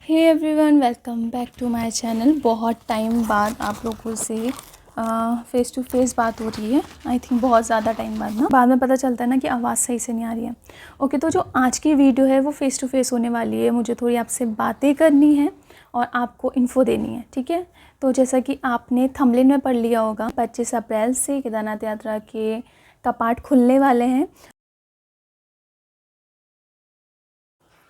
Hey everyone, welcome back to my channel. बहुत time बाद आप लोगों से फ़ेस टू फेस बात हो रही है। आई थिंक बहुत ज़्यादा टाइम बाद ना, बाद में पता चलता है ना कि आवाज़ सही से नहीं आ रही है। ओके, तो जो आज की वीडियो है वो फ़ेस टू फेस होने वाली है। मुझे थोड़ी आपसे बातें करनी है और आपको इन्फो देनी है, ठीक है। तो जैसा कि आपने थंबनेल में पढ़ लिया होगा, 25 अप्रैल से केदारनाथ यात्रा के कपाट खुलने वाले हैं।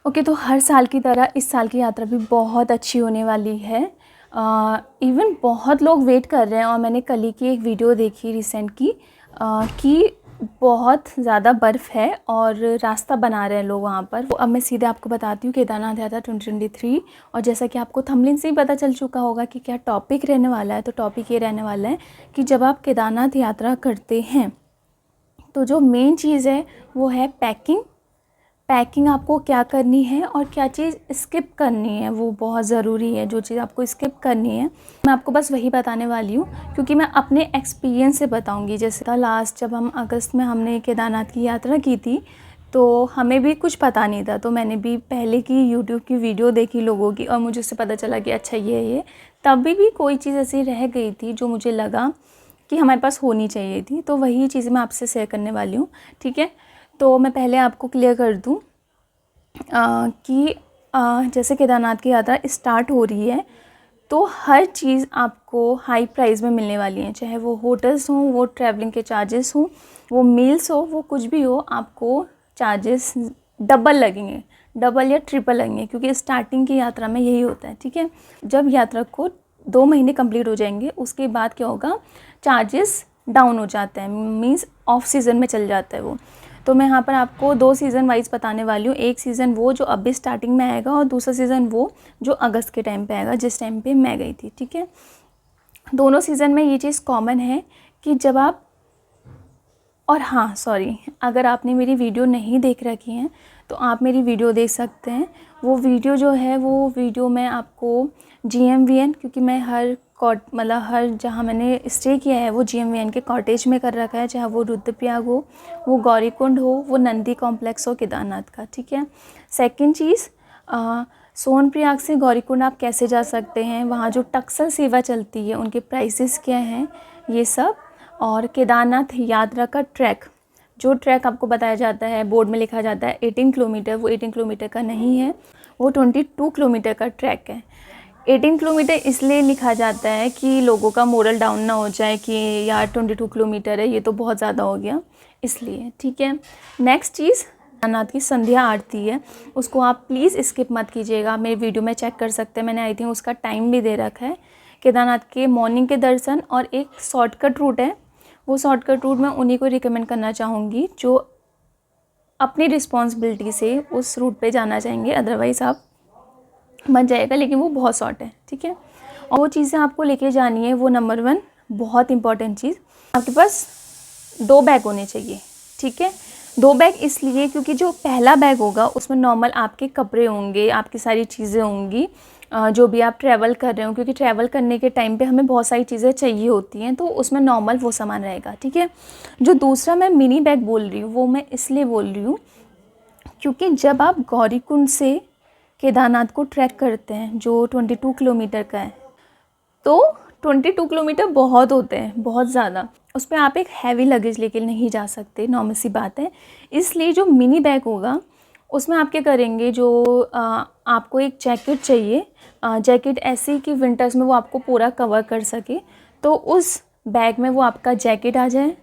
ओके, तो हर साल की तरह इस साल की यात्रा भी बहुत अच्छी होने वाली है। इवन बहुत लोग वेट कर रहे हैं और मैंने कल ही की एक वीडियो देखी रिसेंट की कि बहुत ज़्यादा बर्फ़ है और रास्ता बना रहे हैं लोग वहाँ पर। तो अब मैं सीधे आपको बताती हूँ केदारनाथ यात्रा 2023। और जैसा कि आपको थंबनेल से ही पता चल चुका होगा कि क्या टॉपिक रहने वाला है, तो टॉपिक ये रहने वाला है कि जब आप केदारनाथ यात्रा करते हैं तो जो मेन चीज़ है वो है पैकिंग आपको क्या करनी है और क्या चीज़ स्किप करनी है, वो बहुत ज़रूरी है। जो चीज़ आपको स्किप करनी है मैं आपको बस वही बताने वाली हूँ, क्योंकि मैं अपने एक्सपीरियंस से बताऊँगी। जैसे था लास्ट जब हम अगस्त में हमने केदारनाथ की यात्रा की थी, तो हमें भी कुछ पता नहीं था। तो मैंने भी पहले की यूट्यूब की वीडियो देखी लोगों की और मुझे उससे पता चला कि अच्छा ये तभी भी कोई चीज़ ऐसी रह गई थी जो मुझे लगा कि हमारे पास होनी चाहिए थी। तो वही चीज़ मैं आपसे शेयर करने वाली हूँ, ठीक है। तो मैं पहले आपको क्लियर कर दूँ कि जैसे केदारनाथ की यात्रा स्टार्ट हो रही है तो हर चीज़ आपको हाई प्राइस में मिलने वाली है। चाहे वो होटल्स हों, वो ट्रैवलिंग के चार्जेस हों, वो मील्स हो, वो कुछ भी हो, आपको चार्जेस डबल लगेंगे, डबल या ट्रिपल लगेंगे, क्योंकि स्टार्टिंग की यात्रा में यही होता है, ठीक है। जब यात्रा को 2 महीने कंप्लीट हो जाएंगे उसके बाद क्या होगा, चार्जेस डाउन हो जाते हैं, मीन्स ऑफ सीज़न में चल जाता है वो। तो मैं यहाँ पर आपको 2 सीज़न वाइज बताने वाली हूँ। एक सीज़न वो जो अभी स्टार्टिंग में आएगा और दूसरा सीज़न वो जो अगस्त के टाइम पे आएगा, जिस टाइम पे मैं गई थी, ठीक है। दोनों सीज़न में ये चीज़ कॉमन है कि जब आप, और हाँ सॉरी, अगर आपने मेरी वीडियो नहीं देख रखी है तो आप मेरी वीडियो देख सकते हैं। वो वीडियो जो है वो वीडियो मैं आपको GMVN, क्योंकि मैं हर जहाँ मैंने स्टे किया है वो GMVN के कॉटेज में कर रखा है, चाहे वो रुद्रप्रयाग हो, वो गौरीकुंड हो, वो नंदी कॉम्प्लेक्स हो केदारनाथ का, ठीक है। सेकंड चीज़, सोनप्रयाग से गौरीकुंड आप कैसे जा सकते हैं, वहाँ जो टक्सल सेवा चलती है उनके प्राइसेस क्या हैं, ये सब। और केदारनाथ यात्रा का ट्रैक, जो ट्रैक आपको बताया जाता है, बोर्ड में लिखा जाता है 18 किलोमीटर, वो 18 किलोमीटर का नहीं है, वो 22 किलोमीटर का ट्रैक है। 18 किलोमीटर इसलिए लिखा जाता है कि लोगों का मोरल डाउन ना हो जाए कि यार 22 किलोमीटर है, ये तो बहुत ज़्यादा हो गया, इसलिए, ठीक है। नेक्स्ट चीज़, केदारनाथ की संध्या आरती है, उसको आप प्लीज़ स्किप मत कीजिएगा। मेरे वीडियो में चेक कर सकते हैं, मैंने आई थिंक उसका टाइम भी दे रखा है। केदारनाथ के मॉर्निंग के दर्शन, और एक शॉर्टकट रूट है, वो शॉर्टकट रूट मैं उन्हीं को रिकमेंड करना चाहूँगी जो अपनी रिस्पॉन्सिबिलिटी से उस रूट पे जाना चाहेंगे, अदरवाइज़ आप बन जाएगा, लेकिन वो बहुत शॉर्ट है, ठीक है। और वो चीज़ें आपको लेके जानी है, वो नंबर 1 बहुत इंपॉर्टेंट चीज़, आपके पास 2 बैग होने चाहिए, ठीक है। 2 बैग इसलिए क्योंकि जो पहला बैग होगा उसमें नॉर्मल आपके कपड़े होंगे, आपकी सारी चीज़ें होंगी, जो भी आप ट्रैवल कर रहे हो, क्योंकि ट्रैवल करने के टाइम पे हमें बहुत सारी चीज़ें चाहिए होती हैं, तो उसमें नॉर्मल वो सामान रहेगा, ठीक है। जो दूसरा मैं मिनी बैग बोल रही हूँ, वो मैं इसलिए बोल रही हूँ क्योंकि जब आप गौरीकुंड से केदारनाथ को ट्रैक करते हैं जो 22 किलोमीटर का है, तो 22 किलोमीटर बहुत होते हैं, बहुत ज़्यादा। उस पर आप एक हैवी लगेज लेके नहीं जा सकते, नॉर्मल सी बात है। इसलिए जो मिनी बैग होगा उसमें आप क्या करेंगे, जो आपको एक जैकेट चाहिए, जैकेट ऐसी कि विंटर्स में वो आपको पूरा कवर कर सके, तो उस बैग में वो आपका जैकेट आ जाए,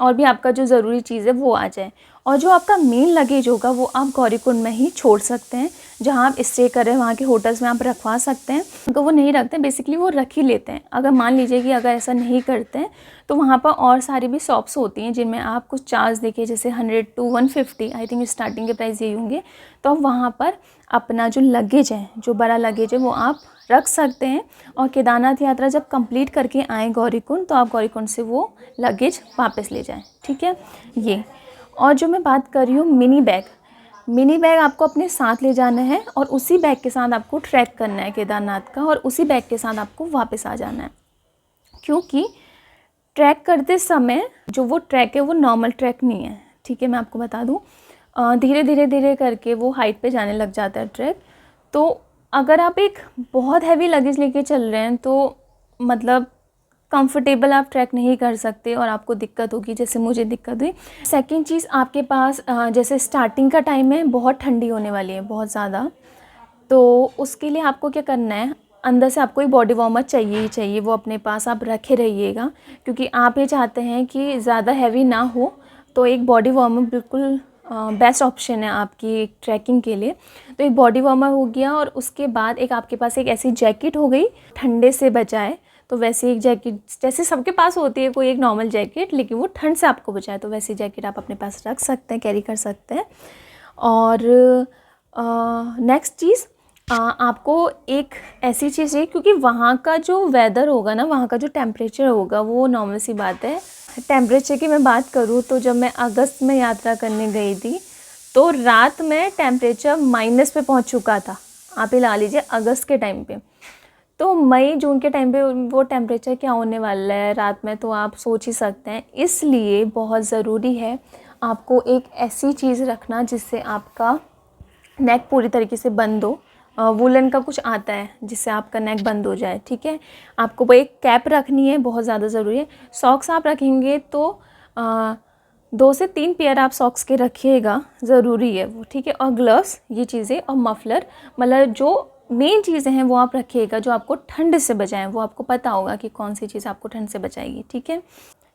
और भी आपका जो ज़रूरी चीज़ है वो आ जाए। और जो आपका मेन लगेज होगा वो आप गौरीकुंड में ही छोड़ सकते हैं, जहाँ आप स्टे कर रहे हैं वहाँ के होटल्स में आप रखवा सकते हैं। अगर वो नहीं रखते हैं, बेसिकली वो रख ही लेते हैं। अगर मान लीजिए कि अगर ऐसा नहीं करते हैं तो वहाँ पर और सारी भी शॉप्स होती हैं जिनमें आप कुछ चार्ज देखिए, जैसे 100 to 150, आई थिंक स्टार्टिंग के प्राइस यही होंगे। तो आप वहाँ पर अपना जो लगेज है, जो बड़ा लगेज है, वो आप रख सकते हैं। और केदारनाथ यात्रा जब कंप्लीट करके आएँ गौरीकुंड, तो आप गौरीकुंड से वो लगेज वापस ले जाएं, ठीक है, ये। और जो मैं बात कर रही हूँ मिनी बैग आपको अपने साथ ले जाना है और उसी बैग के साथ आपको ट्रैक करना है केदारनाथ का, और उसी बैग के साथ आपको वापस आ जाना है। क्योंकि ट्रैक करते समय जो वो ट्रैक है वो नॉर्मल ट्रैक नहीं है, ठीक है, मैं आपको बता दूँ। धीरे धीरे करके वो हाइट पे जाने लग जाता है ट्रैक। तो अगर आप एक बहुत हैवी लगेज लेके चल रहे हैं तो मतलब कंफर्टेबल आप ट्रैक नहीं कर सकते और आपको दिक्कत होगी, जैसे मुझे दिक्कत हुई। सेकंड चीज़, आपके पास जैसे स्टार्टिंग का टाइम है, बहुत ठंडी होने वाली है बहुत ज़्यादा, तो उसके लिए आपको क्या करना है, अंदर से आपको एक बॉडी वार्मर चाहिए ही चाहिए, वो अपने पास आप रखे रहिएगा, क्योंकि आप ये चाहते हैं कि ज़्यादा हैवी ना हो। तो एक बॉडी वार्मर बिल्कुल बेस्ट ऑप्शन है आपकी ट्रैकिंग के लिए। तो एक बॉडी वार्मर हो गया, और उसके बाद एक आपके पास एक ऐसी जैकेट हो गई ठंडे से बचाए। तो वैसे एक जैकेट जैसे सबके पास होती है कोई एक नॉर्मल जैकेट, लेकिन वो ठंड से आपको बचाए, तो वैसी जैकेट आप अपने पास रख सकते हैं, कैरी कर सकते हैं। और नेक्स्ट चीज़, आपको एक ऐसी चीज़ चाहिए, क्योंकि वहाँ का जो वेदर होगा ना, वहाँ का जो टेम्परेचर होगा, वो नॉर्मल सी बात है। टेम्परेचर की मैं बात करूँ तो जब मैं अगस्त में यात्रा करने गई थी तो रात में टेम्परेचर माइनस पे पहुँच चुका था। आप ही ला लीजिए अगस्त के टाइम पे, तो मई जून के टाइम पे वो टेम्परेचर क्या होने वाला है रात में, तो आप सोच ही सकते हैं। इसलिए बहुत ज़रूरी है आपको एक ऐसी चीज़ रखना जिससे आपका नेक पूरी तरीके से बंद हो। वुलन का कुछ आता है जिससे आपका नेक बंद हो जाए, ठीक है। आपको वो एक कैप रखनी है, बहुत ज़्यादा ज़रूरी है। सॉक्स आप रखेंगे तो 2 से 3 पेयर आप सॉक्स के रखिएगा, ज़रूरी है वो, ठीक है। और ग्लव्स, ये चीज़ें, और मफलर, मतलब जो मेन चीज़ें हैं वो आप रखिएगा जो आपको ठंड से बचाएं। वो आपको पता होगा कि कौन सी चीज़ आपको ठंड से बचाएगी, ठीक है।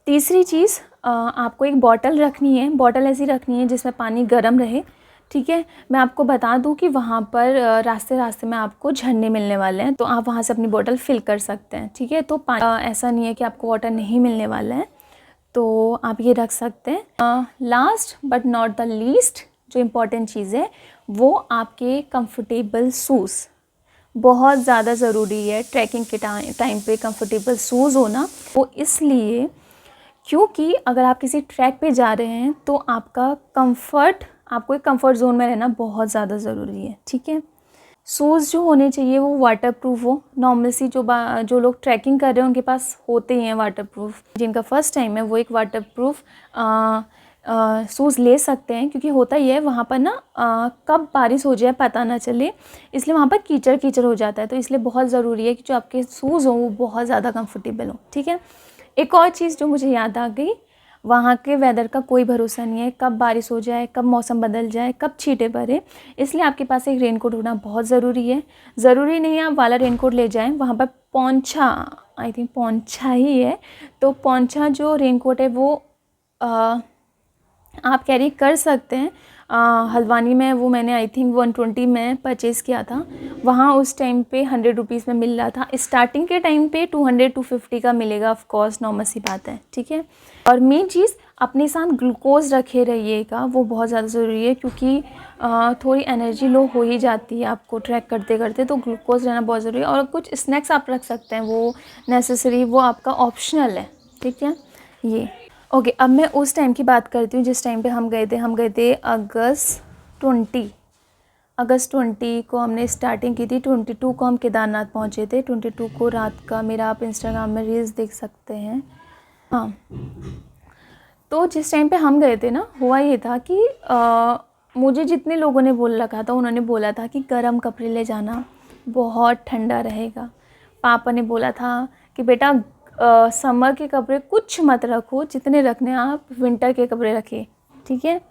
तीसरी चीज़, आपको एक बॉटल रखनी है। बॉटल ऐसी रखनी है जिसमें पानी गर्म रहे, ठीक है। मैं आपको बता दूं कि वहाँ पर रास्ते रास्ते में आपको झरने मिलने वाले हैं, तो आप वहाँ से अपनी बोतल फिल कर सकते हैं, ठीक है। तो ऐसा नहीं है कि आपको वाटर नहीं मिलने वाला है, तो आप ये रख सकते हैं। Last but not the least, जो इम्पोर्टेंट चीज़ है वो आपके कंफर्टेबल शूज़, बहुत ज़्यादा ज़रूरी है ट्रैकिंग के टाइम पे कंफर्टेबल शूज़ होना। वो इसलिए क्योंकि अगर आप किसी ट्रैक पे जा रहे हैं तो आपको एक कंफर्ट जोन में रहना बहुत ज़्यादा ज़रूरी है, ठीक है। शूज़ जो होने चाहिए वो वाटरप्रूफ हो। नॉर्मल सी जो लोग ट्रैकिंग कर रहे हैं उनके पास होते ही हैं वाटरप्रूफ। जिनका फर्स्ट टाइम है वो एक वाटरप्रूफ शूज़ ले सकते हैं, क्योंकि होता ही है वहाँ पर ना कब बारिश हो जाए पता ना चले, इसलिए वहाँ पर कीचड़ कीचड़ हो जाता है। तो इसलिए बहुत ज़रूरी है कि जो आपके शूज़ हों वो बहुत ज़्यादा कंफर्टेबल हो, ठीक है। एक और चीज़ जो मुझे याद आ गई, वहाँ के वेदर का कोई भरोसा नहीं है, कब बारिश हो जाए, कब मौसम बदल जाए, कब छींटे पड़े, इसलिए आपके पास एक रेनकोट होना बहुत ज़रूरी है। ज़रूरी नहीं है आप वाला रेनकोट ले जाएं, वहाँ पर पोंछा, आई थिंक पोंछा ही है, तो पोंछा जो रेनकोट है वो आप कैरी कर सकते हैं। हल्द्वानी में वो मैंने आई थिंक 120 में परचेज़ किया था। वहाँ उस टाइम पे 100 रुपीज़ में मिल रहा था। स्टार्टिंग के टाइम पे 200-250 का मिलेगा, ऑफ कोर्स नॉर्मल सी बात है, ठीक है। और मेन चीज़, अपने साथ ग्लूकोज़ रखे रहिएगा, वो बहुत ज़्यादा ज़रूरी है, क्योंकि थोड़ी एनर्जी लो हो ही जाती है आपको ट्रैक करते करते, तो ग्लूकोज़ रहना बहुत ज़रूरी है। और कुछ स्नैक्स आप रख सकते हैं, वो नेसेसरी, वो आपका ऑप्शनल है, ठीक है। ये ओके, अब मैं उस टाइम की बात करती हूँ जिस टाइम पे हम गए थे अगस्त 20 को हमने स्टार्टिंग की थी। 22 को हम केदारनाथ पहुँचे थे। 22 को रात का, मेरा आप इंस्टाग्राम में रील्स देख सकते हैं। हाँ, तो जिस टाइम पे हम गए थे ना, हुआ ये था कि मुझे जितने लोगों ने बोल रखा था, उन्होंने बोला था कि गर्म कपड़े ले जाना, बहुत ठंडा रहेगा। पापा ने बोला था कि बेटा समर के कपड़े कुछ मत रखो, जितने रखने आप विंटर के कपड़े रखिए, ठीक है।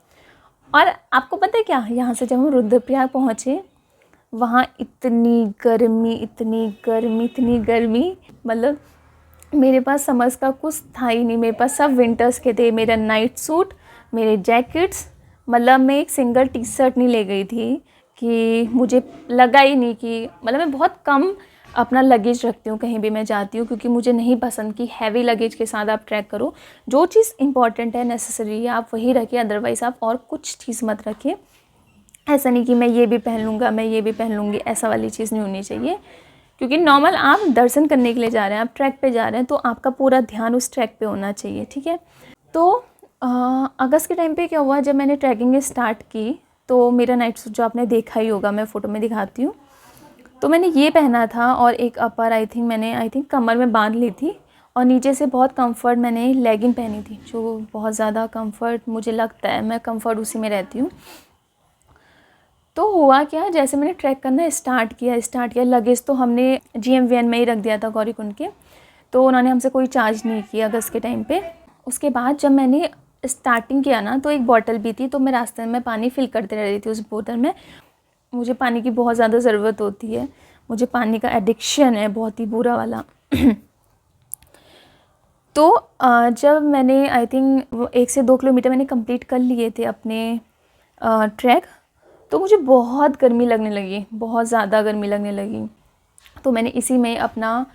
और आपको पता है क्या, यहाँ से जब हम रुद्रप्रयाग पहुँचे, वहाँ इतनी गर्मी, मतलब मेरे पास समर्स का कुछ था ही नहीं, मेरे पास सब विंटर्स के थे। मेरा नाइट सूट, मेरे जैकेट्स, मतलब मैं एक सिंगल टी शर्ट नहीं ले गई थी, कि मुझे लगा ही नहीं कि, मतलब मैं बहुत कम अपना लगेज रखती हूँ कहीं भी मैं जाती हूँ, क्योंकि मुझे नहीं पसंद कि हैवी लगेज के साथ आप ट्रैक करो। जो चीज़ इंपॉर्टेंट है, नेसेसरी है, आप वही रखिए, अदरवाइज़ आप और कुछ चीज़ मत रखिए। ऐसा नहीं कि मैं ये भी पहन लूँगा, मैं ये भी पहन लूँगी, ऐसा वाली चीज़ नहीं होनी चाहिए। क्योंकि नॉर्मल आप दर्शन करने के लिए जा रहे हैं, आप ट्रैक पे जा रहे हैं, तो आपका पूरा ध्यान उस ट्रैक पे होना चाहिए, ठीक है। तो अगस्त के टाइम पे क्या हुआ, जब मैंने ट्रैकिंग स्टार्ट की तो मेरा नाइट सूट जो आपने देखा ही होगा, मैं फ़ोटो में दिखाती हूँ, तो मैंने ये पहना था, और एक अपर आई थिंक कमर में बांध ली थी, और नीचे से बहुत कंफर्ट मैंने लेगिंग पहनी थी, जो बहुत ज़्यादा कंफर्ट मुझे लगता है, मैं कंफर्ट उसी में रहती हूँ। तो हुआ क्या, जैसे मैंने ट्रैक करना स्टार्ट किया, लगेज तो हमने GM में ही रख दिया था गौरीकुंड के, तो उन्होंने हमसे कोई चार्ज नहीं किया अगस्त के टाइम पे। उसके बाद जब मैंने स्टार्टिंग किया ना, तो एक बॉटल भी थी, तो मैं रास्ते में पानी फिल करते रह रही थी उस बोतल में। मुझे पानी की बहुत ज़्यादा ज़रूरत होती है, मुझे पानी का एडिक्शन है बहुत ही बुरा वाला। तो जब मैंने आई थिंक 1 से 2 किलोमीटर मैंने कंप्लीट कर लिए थे अपने ट्रैक, तो मुझे बहुत गर्मी लगने लगी, बहुत ज़्यादा गर्मी लगने लगी। तो मैंने इसी में अपना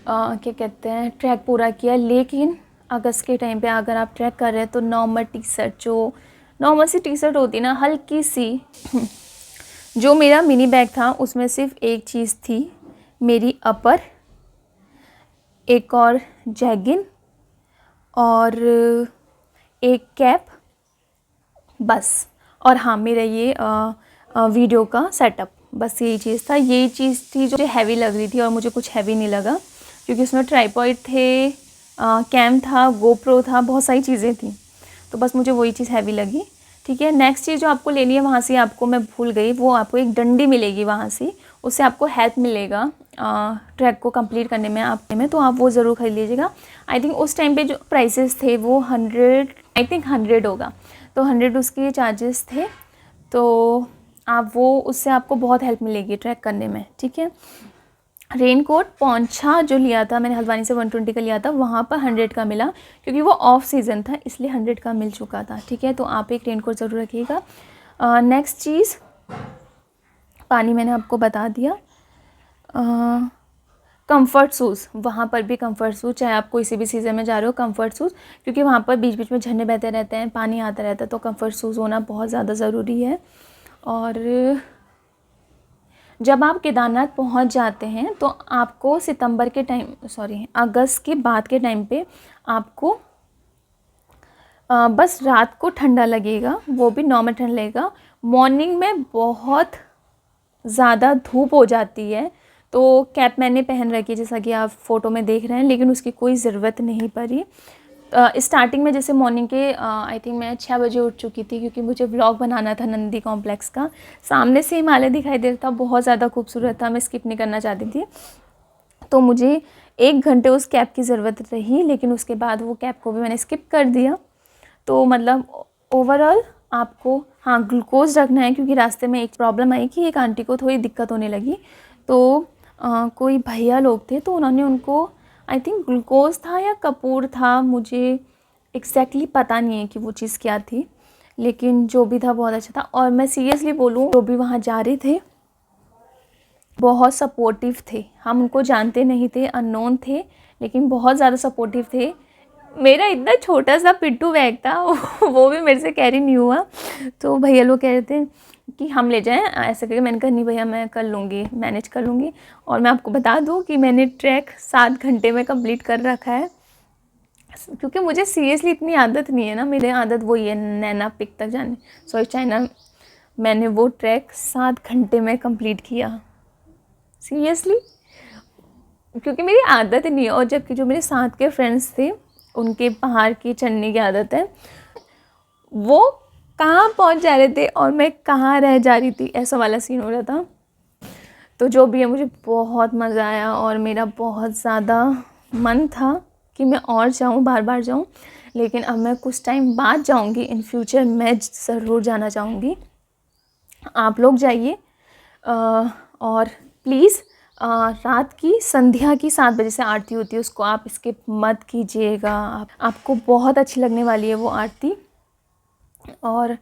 क्या कहते हैं ट्रैक पूरा किया। लेकिन अगस्त के टाइम पे अगर आप ट्रैक कर रहे हैं तो नॉर्मल टी शर्ट, जो नॉर्मल सी टी शर्ट होती है ना, हल्की सी, जो मेरा मिनी बैग था उसमें सिर्फ एक चीज़ थी, मेरी अपर, एक और जैगिन और एक कैप, बस। और हाँ, मेरा ये वीडियो का सेटअप, बस यही चीज़ था। यही चीज़ थी जो हैवी लग रही थी और मुझे कुछ हैवी नहीं लगा, क्योंकि उसमें ट्राइपॉड थे, कैम था, गोप्रो था, बहुत सारी चीज़ें थी, तो बस मुझे वही चीज़ हैवी लगी। ठीक है, नेक्स्ट चीज़ जो आपको लेनी है, वहाँ से आपको मैं भूल गई, वो आपको एक डंडी मिलेगी वहाँ से, उससे आपको हेल्प मिलेगा ट्रैक को कंप्लीट करने में, तो आप वो ज़रूर खरीद लीजिएगा। आई थिंक उस टाइम पे जो प्राइसेस थे वो 100 होगा, तो 100 उसके चार्जेस थे, तो आप वो, उससे आपको बहुत हेल्प मिलेगी ट्रैक करने में। ठीक है, रेनकोट पोंछा जो लिया था मैंने हल्द्वानी से 120 का लिया था, वहाँ पर 100 का मिला, क्योंकि वो ऑफ सीज़न था इसलिए 100 का मिल चुका था। ठीक है, तो आप एक रेनकोट ज़रूर रखिएगा। नेक्स्ट चीज़, पानी मैंने आपको बता दिया। कंफर्ट शूज़, वहाँ पर भी कंफर्ट शूज़, चाहे आप कोई सी भी सीज़न में जा रहे हो, कंफर्ट शूज़, क्योंकि वहाँ पर बीच बीच में झरने बहते रहते हैं, पानी आता रहता है, तो कंफर्ट शूज़ होना बहुत ज़्यादा ज़रूरी है। और जब आप केदारनाथ पहुँच जाते हैं तो आपको अगस्त के बाद के टाइम पे आपको बस रात को ठंडा लगेगा, वो भी नॉर्मल ठंड लगेगा। मॉर्निंग में बहुत ज़्यादा धूप हो जाती है, तो कैप मैंने पहन रखी है जैसा कि आप फ़ोटो में देख रहे हैं, लेकिन उसकी कोई ज़रूरत नहीं पड़ी। स्टार्टिंग में जैसे मॉर्निंग के आई थिंक मैं 6 बजे उठ चुकी थी, क्योंकि मुझे व्लॉग बनाना था नंदी कॉम्प्लेक्स का। सामने से हिमालय दिखाई दे रहा था, बहुत ज़्यादा खूबसूरत था, मैं स्किप नहीं करना चाहती थी, तो मुझे 1 घंटे उस कैप की ज़रूरत रही, लेकिन उसके बाद वो कैप को भी मैंने स्किप कर दिया। तो मतलब ओवरऑल आपको हाँ ग्लूकोज़ रखना है, क्योंकि रास्ते में एक प्रॉब्लम आई कि एक आंटी को थोड़ी दिक्कत होने लगी, तो कोई भैया लोग थे, तो उन्होंने उनको आई थिंक ग्लूकोज़ था या कपूर था, मुझे एग्जैक्टली पता नहीं है कि वो चीज़ क्या थी, लेकिन जो भी था बहुत अच्छा था। और मैं सीरियसली बोलूँ, जो भी वहाँ जा रहे थे बहुत सपोर्टिव थे, हम उनको जानते नहीं थे, अननोन थे, लेकिन बहुत ज़्यादा सपोर्टिव थे। मेरा इतना छोटा सा पिट्ठू बैग था वो भी मेरे से कैरी नहीं हुआ, तो भैया लोग कह रहे थे कि हम ले जाएं ऐसे करके। मैंने कहा नहीं भैया, मैं कर लूँगी, मैनेज कर लूँगी। और मैं आपको बता दूँ कि मैंने ट्रैक 7 घंटे में कंप्लीट कर रखा है, क्योंकि मुझे सीरियसली इतनी आदत नहीं है ना, मेरी आदत वही है नैना पिक तक जाने, सॉरी चाइना। मैंने वो ट्रैक 7 घंटे में कंप्लीट किया सीरियसली, क्योंकि मेरी आदत नहीं है। और जबकि जो मेरे साथ के फ्रेंड्स थे उनके पहाड़ की चढ़ने की आदत है, वो कहाँ पहुँच जा रहे थे और मैं कहाँ रह जा रही थी, ऐसा वाला सीन हो रहा था। तो जो भी है, मुझे बहुत मज़ा आया और मेरा बहुत ज़्यादा मन था कि मैं और जाऊँ, बार बार जाऊँ, लेकिन अब मैं कुछ टाइम बाद जाऊँगी, इन फ्यूचर मैं ज़रूर जाना चाहूँगी। आप लोग जाइए और प्लीज़ रात की संध्या की 7 बजे से आरती होती है, उसको आप स्किप मत कीजिएगा, आपको बहुत अच्छी लगने वाली है वो आरती। और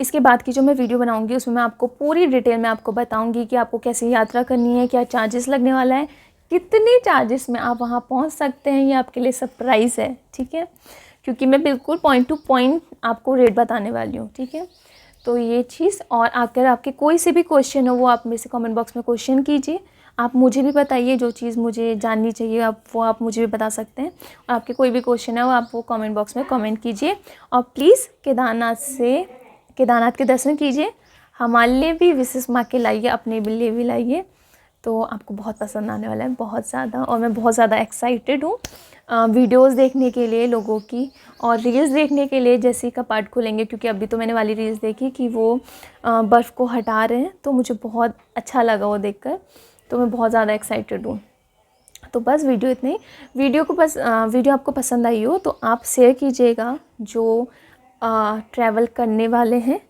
इसके बाद की जो मैं वीडियो बनाऊंगी उसमें मैं आपको पूरी डिटेल में आपको बताऊंगी कि आपको कैसे यात्रा करनी है, क्या चार्जेस लगने वाला है, कितने चार्जेस में आप वहाँ पहुँच सकते हैं, ये आपके लिए सरप्राइज़ है। ठीक है, क्योंकि मैं बिल्कुल पॉइंट टू पॉइंट आपको रेट बताने वाली हूँ। ठीक है, तो ये चीज़। और अगर आपके कोई से भी क्वेश्चन हो वो आप मेरे से कमेंट बॉक्स में क्वेश्चन कीजिए, आप मुझे भी बताइए, जो चीज़ मुझे जाननी चाहिए आप मुझे भी बता सकते हैं। और आपके कोई भी क्वेश्चन है वो आप वो कमेंट बॉक्स में कमेंट कीजिए। और प्लीज़ केदारनाथ के दर्शन कीजिए, हमारे लिए भी विशेष माँ के लाइए, अपने लिए भी लाइए। तो आपको बहुत पसंद आने वाला है, बहुत ज़्यादा। और मैं बहुत ज़्यादा एक्साइटेड हूँ वीडियोस देखने के लिए लोगों की, और रील्स देखने के लिए जैसे का पार्ट खुलेंगे, क्योंकि अभी तो मैंने वाली रील्स देखी कि वो बर्फ़ को हटा रहे हैं, तो मुझे बहुत अच्छा लगा वो देखकर, तो मैं बहुत ज़्यादा एक्साइटेड हूँ। तो बस वीडियो इतने ही। वीडियो आपको पसंद आई हो तो आप शेयर कीजिएगा जो ट्रैवल करने वाले हैं,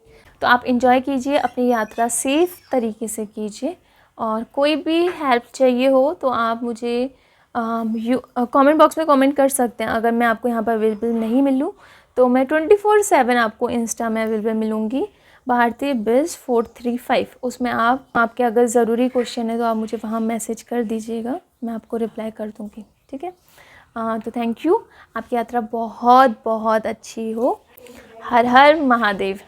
तो आप इंजॉय कीजिए, अपनी यात्रा सेफ़ तरीके से कीजिए। और कोई भी हेल्प चाहिए हो तो आप मुझे कमेंट बॉक्स में कमेंट कर सकते हैं। अगर मैं आपको यहाँ पर अवेलेबल नहीं मिलूँ तो मैं 24/7 आपको इंस्टा में अवेलेबल मिलूँगी, भारती बिज़ 435। उसमें आपके अगर ज़रूरी क्वेश्चन है तो आप मुझे वहाँ मैसेज कर दीजिएगा, मैं आपको रिप्लाई कर दूँगी, ठीक है। तो थैंक यू, आपकी यात्रा बहुत बहुत अच्छी हो। हर हर महादेव।